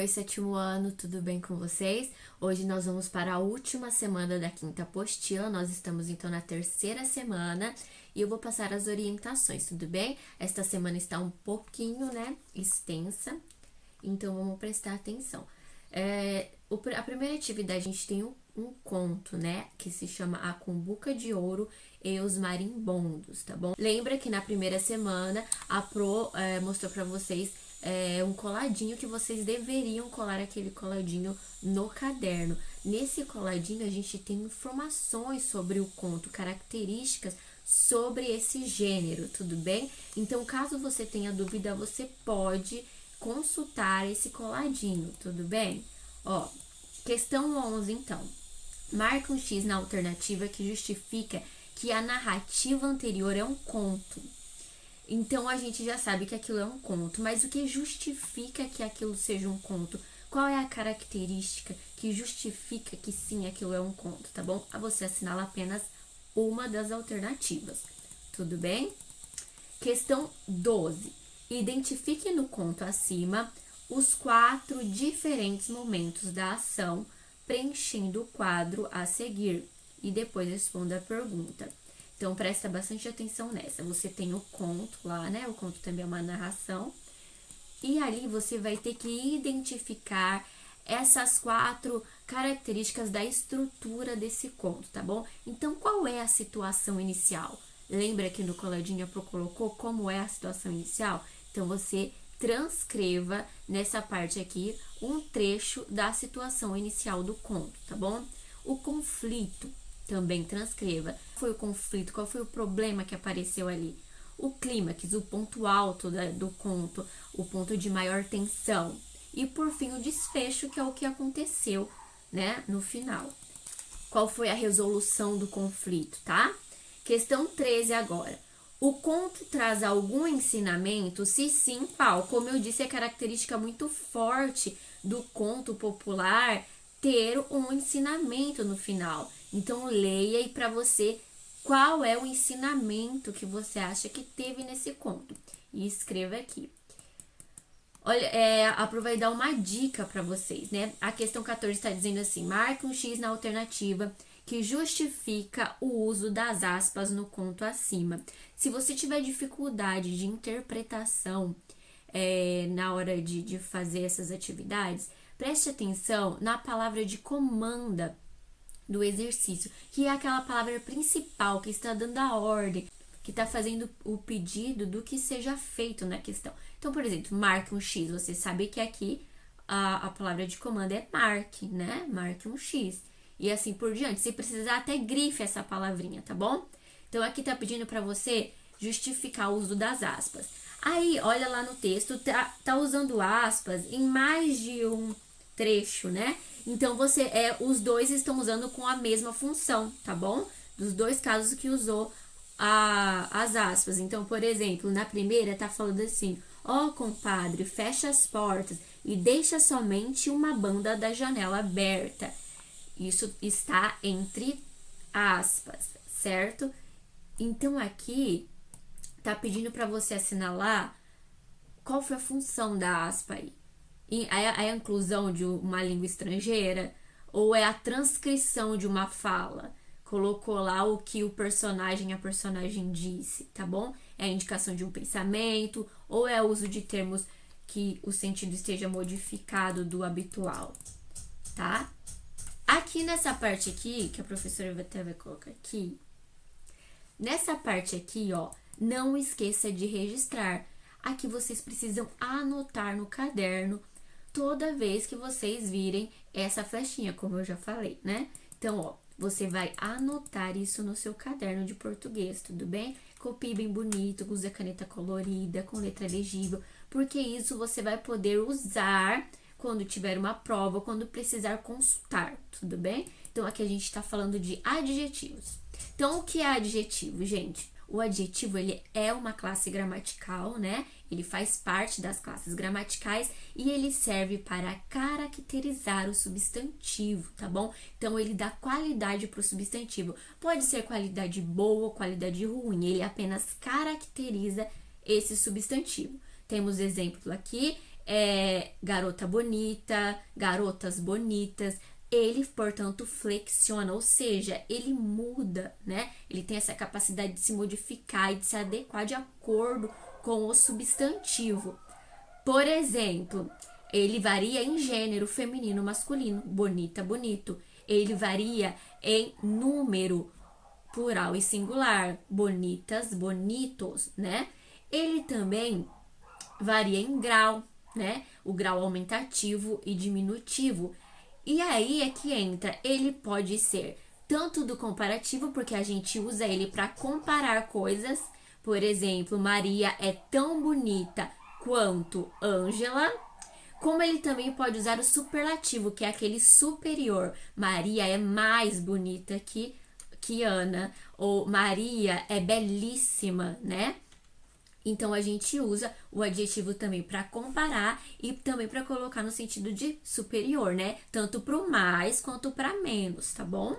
Oi, sétimo ano, tudo bem com vocês? Hoje nós vamos para a última semana da quinta apostila, nós estamos então na terceira semana e eu vou passar as orientações, tudo bem? Esta semana está um pouquinho, extensa, então vamos prestar atenção. A primeira atividade, a gente tem um conto, que se chama A Cumbuca de Ouro e os Marimbondos, tá bom? Lembra que na primeira semana a Pro mostrou pra vocês um coladinho que vocês deveriam colar aquele coladinho no caderno. Nesse coladinho a gente tem informações sobre o conto, características sobre esse gênero, tudo bem? Então, caso você tenha dúvida, você pode consultar esse coladinho, tudo bem? Ó, questão 11, então. Marque um X na alternativa que justifica que a narrativa anterior é um conto. Então, a gente já sabe que aquilo é um conto, mas o que justifica que aquilo seja um conto? Qual é a característica que justifica que sim, aquilo é um conto, tá bom? Você assinala apenas uma das alternativas, tudo bem? Questão 12. Identifique no conto acima os 4 diferentes momentos da ação, preenchendo o quadro a seguir. E depois responda a pergunta. Então, presta bastante atenção nessa. Você tem o conto lá, O conto também é uma narração. E ali você vai ter que identificar essas 4 características da estrutura desse conto, tá bom? Então, qual é a situação inicial? Lembra que no coladinho a Pro colocou como é a situação inicial? Então, você transcreva nessa parte aqui um trecho da situação inicial do conto, tá bom? O conflito, também transcreva. Qual foi o conflito? Qual foi o problema que apareceu ali? O clímax, o ponto alto do conto, o ponto de maior tensão. E, por fim, o desfecho, que é o que aconteceu, no final. Qual foi a resolução do conflito, tá? Questão 13 agora. O conto traz algum ensinamento? Se sim, qual? Como eu disse, é característica muito forte do conto popular ter um ensinamento no final. Então, leia aí para você qual é o ensinamento que você acha que teve nesse conto. E escreva aqui. Olha, a Pro vai dar uma dica para vocês, A questão 14 está dizendo assim: marque um X na alternativa que justifica o uso das aspas no conto acima. Se você tiver dificuldade de interpretação na hora de fazer essas atividades, preste atenção na palavra de comanda do exercício, que é aquela palavra principal que está dando a ordem, que está fazendo o pedido do que seja feito na questão. Então, por exemplo, marque um X. Você sabe que aqui a palavra de comando é marque, Marque um X. E assim por diante. Se precisar, até grife essa palavrinha, tá bom? Então, aqui tá pedindo para você justificar o uso das aspas. Aí, olha lá no texto, tá usando aspas em mais de um trecho, Então, os dois estão usando com a mesma função, tá bom? Dos dois casos que usou as aspas. Então, por exemplo, na primeira tá falando assim: ó, compadre, fecha as portas e deixa somente uma banda da janela aberta. Isso está entre aspas, certo? Então, aqui tá pedindo para você assinalar qual foi a função da aspa aí. É a inclusão de uma língua estrangeira ou é a transcrição de uma fala? Colocou lá o que a personagem disse, tá bom? É a indicação de um pensamento ou é o uso de termos que o sentido esteja modificado do habitual, tá? Aqui nessa parte aqui, que a professora até vai colocar aqui, nessa parte aqui, ó, não esqueça de registrar. Aqui vocês precisam anotar no caderno toda vez que vocês virem essa flechinha, como eu já falei, Então, ó, você vai anotar isso no seu caderno de português, tudo bem? Copie bem bonito, use a caneta colorida, com letra legível, porque isso você vai poder usar quando tiver uma prova, quando precisar consultar, tudo bem? Então, aqui a gente tá falando de adjetivos. Então, o que é adjetivo, gente? O adjetivo, ele é uma classe gramatical, Ele faz parte das classes gramaticais e ele serve para caracterizar o substantivo, tá bom? Então, ele dá qualidade para o substantivo. Pode ser qualidade boa ou qualidade ruim, ele apenas caracteriza esse substantivo. Temos exemplo aqui, garota bonita, garotas bonitas. Ele, portanto, flexiona, ou seja, ele muda, né? Ele tem essa capacidade de se modificar e de se adequar de acordo com o substantivo. Por exemplo, ele varia em gênero feminino, masculino, bonita, bonito. Ele varia em número, plural e singular, bonitas, bonitos, né? Ele também varia em grau, né? O grau aumentativo e diminutivo. E aí é que entra, ele pode ser tanto do comparativo, porque a gente usa ele para comparar coisas. Por exemplo, Maria é tão bonita quanto Ângela. Como ele também pode usar o superlativo, que é aquele superior. Maria é mais bonita que Ana. Ou Maria é belíssima, né? Então, a gente usa o adjetivo também para comparar e também para colocar no sentido de superior, né? Tanto para o mais quanto para menos, tá bom?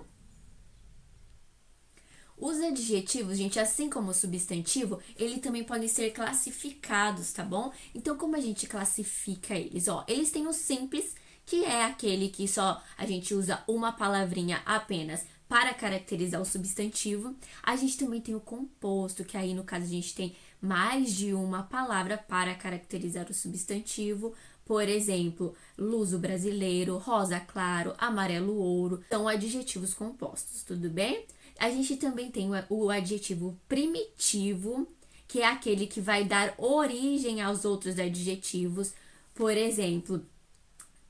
Os adjetivos, gente, assim como o substantivo, ele também podem ser classificados, tá bom? Então, como a gente classifica eles? Ó, eles têm o simples, que é aquele que só a gente usa uma palavrinha apenas para caracterizar o substantivo. A gente também tem o composto, que aí no caso a gente tem mais de uma palavra para caracterizar o substantivo. Por exemplo, luso brasileiro, rosa claro, amarelo ouro. São adjetivos compostos, tudo bem? A gente também tem o adjetivo primitivo, que é aquele que vai dar origem aos outros adjetivos. Por exemplo,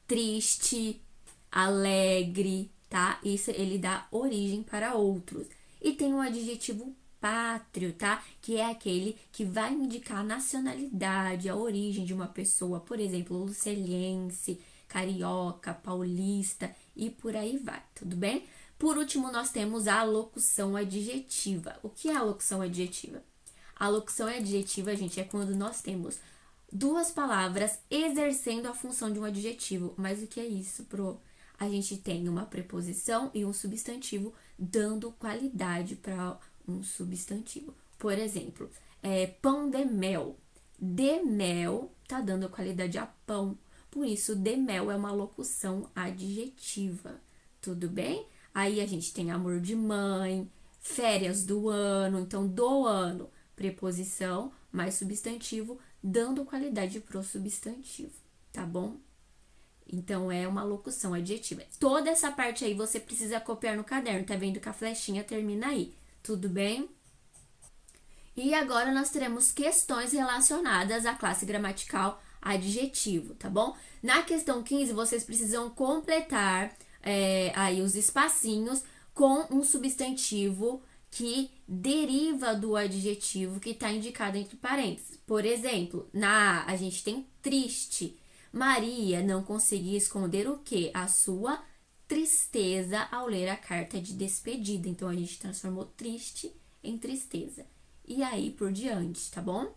triste, alegre, tá? Isso ele dá origem para outros. E tem o adjetivo pátrio, tá? Que é aquele que vai indicar a nacionalidade, a origem de uma pessoa. Por exemplo, luceliense, carioca, paulista e por aí vai, tudo bem? Por último, nós temos a locução adjetiva. O que é a locução adjetiva? A locução adjetiva, gente, é quando nós temos duas palavras exercendo a função de um adjetivo. Mas o que é isso, Pro? A gente tem uma preposição e um substantivo dando qualidade para um substantivo. Por exemplo, pão de mel. De mel tá dando qualidade a pão. Por isso, de mel é uma locução adjetiva. Tudo bem? Aí a gente tem amor de mãe, férias do ano. Então, do ano, preposição mais substantivo, dando qualidade pro substantivo, tá bom? Então, é uma locução adjetiva. Toda essa parte aí você precisa copiar no caderno, tá vendo que a flechinha termina aí, tudo bem? E agora nós teremos questões relacionadas à classe gramatical adjetivo, tá bom? Na questão 15, vocês precisam completar aí os espacinhos com um substantivo que deriva do adjetivo que está indicado entre parênteses. Por exemplo, a gente tem triste. Maria não conseguia esconder o quê? A sua tristeza ao ler a carta de despedida. Então, a gente transformou triste em tristeza. E aí, por diante, tá bom?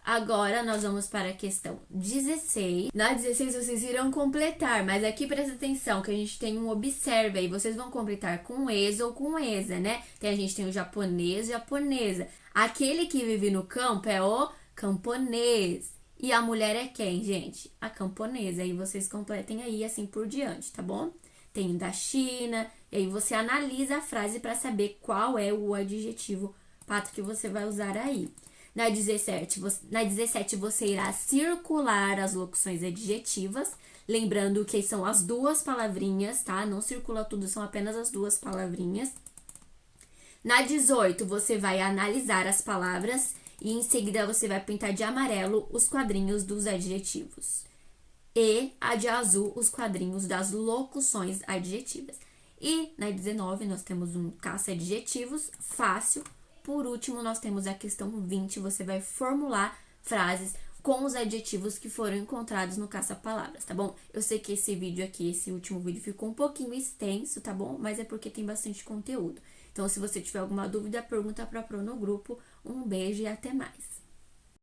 Agora, nós vamos para a questão 16. Na 16, vocês irão completar, mas aqui presta atenção que a gente tem um observa aí. Vocês vão completar com esa ou com esa, né? A gente tem o japonês, japonesa. Aquele que vive no campo é o camponês. E a mulher é quem, gente? A camponesa. Aí vocês completem aí, assim por diante, tá bom? Tem da China. E aí você analisa a frase para saber qual é o adjetivo pato que você vai usar aí. Na 17, você irá circular as locuções adjetivas, lembrando que são as duas palavrinhas, tá? Não circula tudo, são apenas as duas palavrinhas. Na 18, você vai analisar as palavras e em seguida você vai pintar de amarelo os quadrinhos dos adjetivos. E a de azul, os quadrinhos das locuções adjetivas. E na 19, nós temos um caça-adjetivos fácil. Por último, nós temos a questão 20, você vai formular frases com os adjetivos que foram encontrados no caça-palavras, tá bom? Eu sei que esse vídeo aqui, esse último vídeo, ficou um pouquinho extenso, tá bom? Mas é porque tem bastante conteúdo. Então, se você tiver alguma dúvida, pergunta pra Pro no grupo. Um beijo e até mais!